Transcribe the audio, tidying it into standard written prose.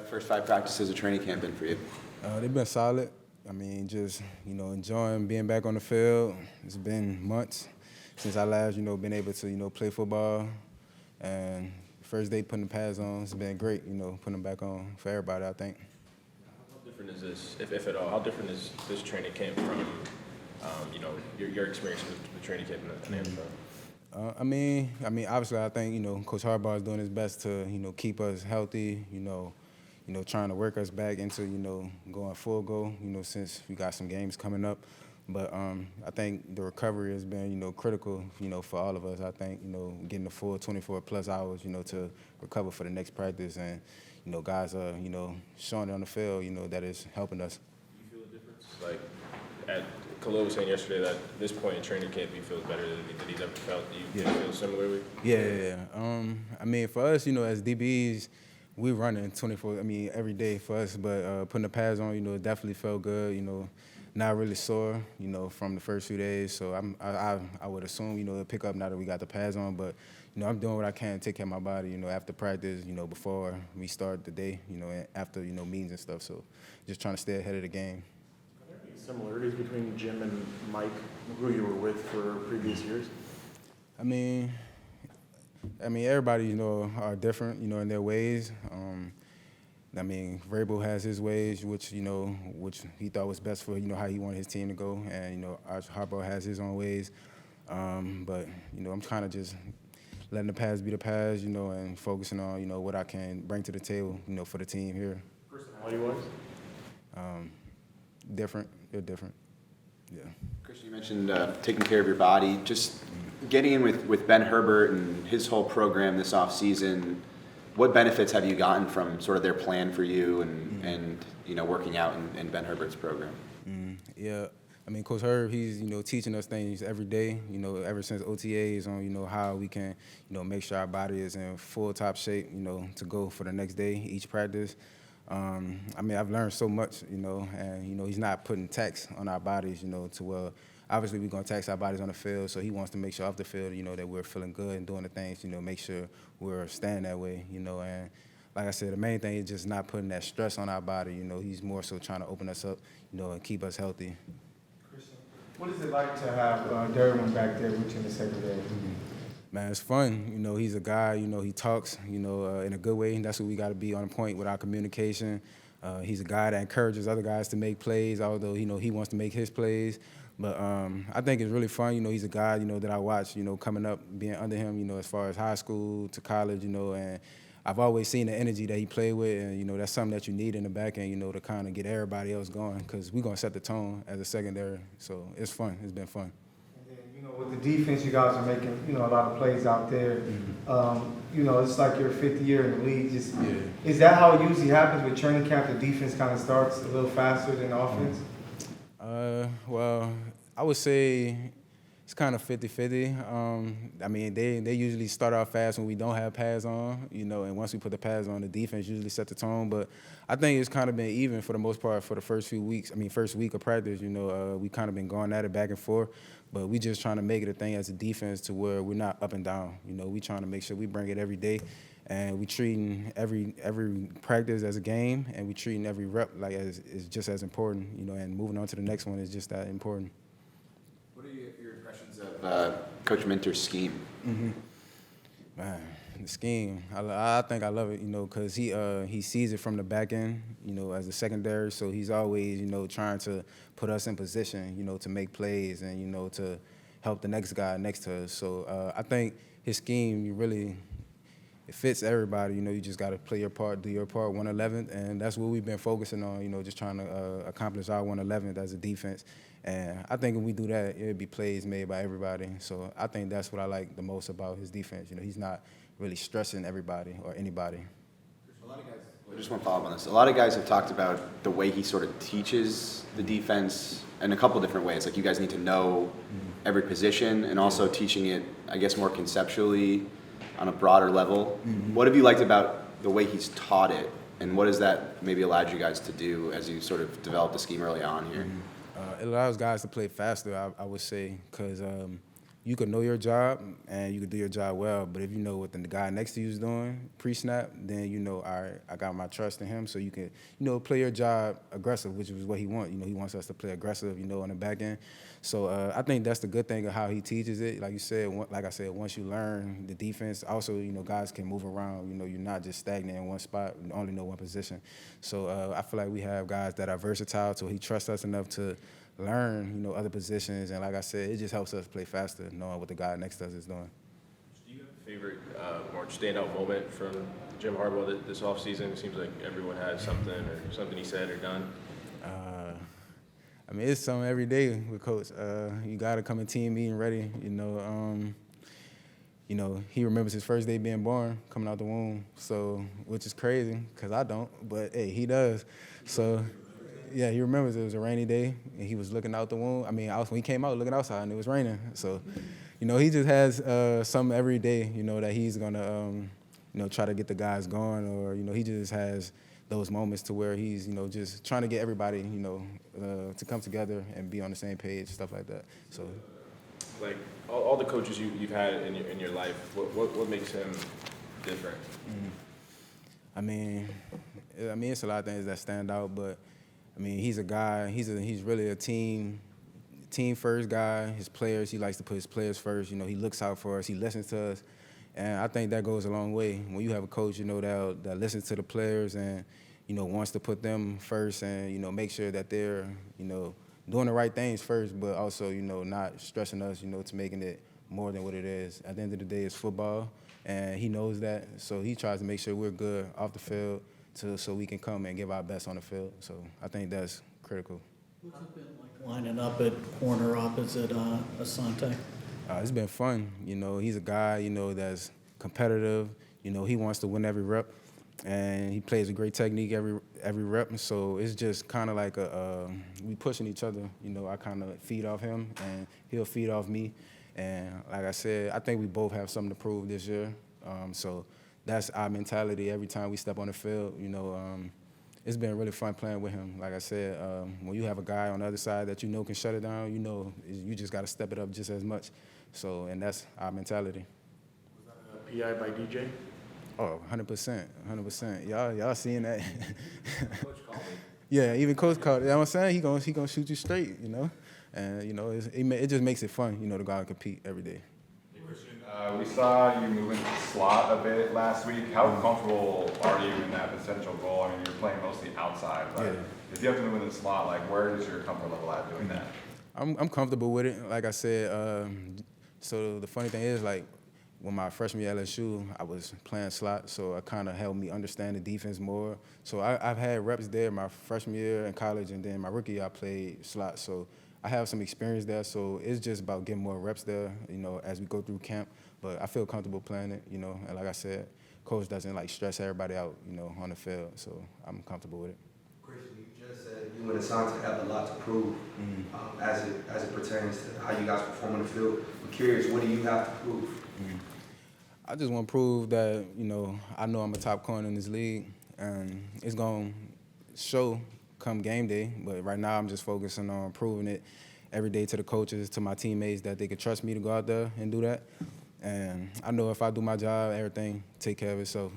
first 5 practices of training camp been for you? They've been solid. I mean, just, enjoying being back on the field. It's been months since I last, been able to, play football. And first day putting the pads on, it's been great, putting them back on for everybody, I think. How different is this, if at all, how different is this training camp from, your experience with the training camp in the NFL? I mean, obviously, I think, Coach Harbaugh is doing his best to, keep us healthy, trying to work us back into, going full go, since we got some games coming up. But I think the recovery has been, critical, for all of us. I think, getting the full 24-plus hours, to recover for the next practice. And, guys are, showing it on the field, that is helping us. Do you feel a difference? Like, Khalil was saying yesterday that at this point in training camp, he feels better than he's ever felt. Do you feel similarly? Yeah. I mean, for us, as DBs, we running 24, every day for us. But putting the pads on, it definitely felt good, not really sore, from the first few days. So I would assume, it'll pick up now that we got the pads on. But, I'm doing what I can to take care of my body, after practice, before we start the day, and after, meetings and stuff. So just trying to stay ahead of the game. Are there any similarities between Jim and Mike, who you were with for previous years? I mean, everybody, are different, in their ways. Vrabel has his ways, which he thought was best for, how he wanted his team to go. And, Harbaugh has his own ways. But, I'm kind of just letting the past be the past, and focusing on, what I can bring to the table, for the team here. Personality-wise? Different. They're different. Yeah. Kristian, you mentioned taking care of your body. Just getting in with Ben Herbert and his whole program this offseason, what benefits have you gotten from sort of their plan for you and working out in Ben Herbert's program? Yeah. Coach Herb, he's, teaching us things every day, ever since OTAs on, how we can, make sure our body is in full top shape, to go for the next day, each practice. I've learned so much, and, he's not putting tax on our bodies, to where obviously we're going to tax our bodies on the field, so he wants to make sure off the field, that we're feeling good and doing the things, make sure we're staying that way, and like I said, the main thing is just not putting that stress on our body, he's more so trying to open us up, and keep us healthy. What is it like to have Derwin back there with you in the secondary? Man, it's fun. He's a guy, he talks, in a good way. That's what we got to be on point with our communication. He's a guy that encourages other guys to make plays, although, he wants to make his plays. But I think it's really fun. He's a guy, that I watch, coming up, being under him, as far as high school to college, and I've always seen the energy that he played with, and, that's something that you need in the back end, to kind of get everybody else going, because we're going to set the tone as a secondary. So it's fun. It's been fun. And then, with the defense, you guys are making, a lot of plays out there. It's like your 5th year in the league. Is that how it usually happens with training camp? The defense kind of starts a little faster than the offense? Well, I would say it's kind of 50-50. They usually start out fast when we don't have pads on, and once we put the pads on, the defense usually set the tone. But I think it's kind of been even for the most part for the first week of practice. We kind of been going at it back and forth, but we just trying to make it a thing as a defense to where we're not up and down. We trying to make sure we bring it every day, and we treating every practice as a game, and we treating every rep like as just as important. And moving on to the next one is just that important. What are your impressions of Coach Minter's scheme? Man, the scheme, I think I love it, because he sees it from the back end, as a secondary. So he's always, trying to put us in position, to make plays and, to help the next guy next to us. So I think his scheme, it fits everybody. You just got to play your part, do your part, 111th, and that's what we've been focusing on, just trying to accomplish our 111th as a defense. And I think if we do that, it'll be plays made by everybody. So I think that's what I like the most about his defense. He's not really stressing everybody or anybody. A lot of guys, I just want to follow up on this. A lot of guys have talked about the way he sort of teaches the defense in a couple different ways. Like, you guys need to know every position, and also teaching it, I guess, more conceptually on a broader level. What have you liked about the way he's taught it, and what has that maybe allowed you guys to do as you sort of developed the scheme early on here? It allows guys to play faster, I would say, because you could know your job and you could do your job well, but if you know what the guy next to you is doing pre-snap, then you know, all right, I got my trust in him, so you can, you know, play your job aggressive, which is what he wants. You know, he wants us to play aggressive, you know, on the back end. So I think that's the good thing of how he teaches it. Like you said, like I said, once you learn the defense, also, you know, guys can move around. You know, you're not just stagnant in one spot, you only know one position. So I feel like we have guys that are versatile, so he trusts us enough to learn, you know, other positions, and like I said, it just helps us play faster, knowing what the guy next to us is doing. Do you have a favorite or standout moment from Jim Harbaugh this offseason? It seems like everyone has something or something he said or done. I mean, it's something every day with Coach. You got to come in team meeting ready. You know, he remembers his first day being born, coming out the womb, so, which is crazy, because I don't, but, hey, he does. So, yeah, he remembers it was a rainy day, and he was looking out the womb. I mean, when he came out, looking outside, and it was raining. So, you know, he just has something every day, you know, that he's going to, you know, try to get the guys going, or, you know, he just has those moments to where he's, you know, just trying to get everybody, you know, to come together and be on the same page, stuff like that. So, like all the coaches you've had in your life, what makes him different? I mean, it's a lot of things that stand out, but I mean, he's a guy. He's really a team first guy. His players, he likes to put his players first. You know, he looks out for us. He listens to us, and I think that goes a long way. When you have a coach, you know, that listens to the players and, you know, wants to put them first and, you know, make sure that they're, you know, doing the right things first, but also, you know, not stressing us, you know, to making it more than what it is. At the end of the day, it's football, and he knows that, so he tries to make sure we're good off the field so we can come and give our best on the field. So I think that's critical. What's it been like lining up at corner opposite Asante? It's been fun. You know, he's a guy, you know, that's competitive. You know, he wants to win every rep, and he plays a great technique every rep. So it's just kind of like we pushing each other. You know, I kind of feed off him, and he'll feed off me. And like I said, I think we both have something to prove this year. So that's our mentality every time we step on the field. You know, it's been really fun playing with him. Like I said, when you have a guy on the other side that you know can shut it down, you know, you just got to step it up just as much. So, and that's our mentality. Was that a PI by DJ? Oh, 100%, 100%. Y'all seeing that? Coach called me. Yeah, even Coach called it. You know what I'm saying? He gonna shoot you straight, you know? And, you know, it just makes it fun, you know, to go out and compete every day. Hey, Kristian, we saw you move into the slot a bit last week. How comfortable are you in that potential role? I mean, you're playing mostly outside, but if you have to move into the slot, like, where is your comfort level at doing that? I'm comfortable with it. Like I said, so the funny thing is, like, when my freshman year at LSU, I was playing slot, so it kind of helped me understand the defense more. So I've had reps there my freshman year in college, and then my rookie year I played slot. So I have some experience there, so it's just about getting more reps there, you know, as we go through camp. But I feel comfortable playing it, you know, and like I said, coach doesn't, like, stress everybody out, you know, on the field, so I'm comfortable with it. Kristian, you just said you and Asante have a lot to prove as it pertains to how you guys perform on the field. I'm curious, what do you have to prove? I just want to prove that, you know I'm a top corner in this league, and it's going to show come game day. But right now I'm just focusing on proving it every day to the coaches, to my teammates, that they can trust me to go out there and do that. And I know if I do my job, everything take care of itself.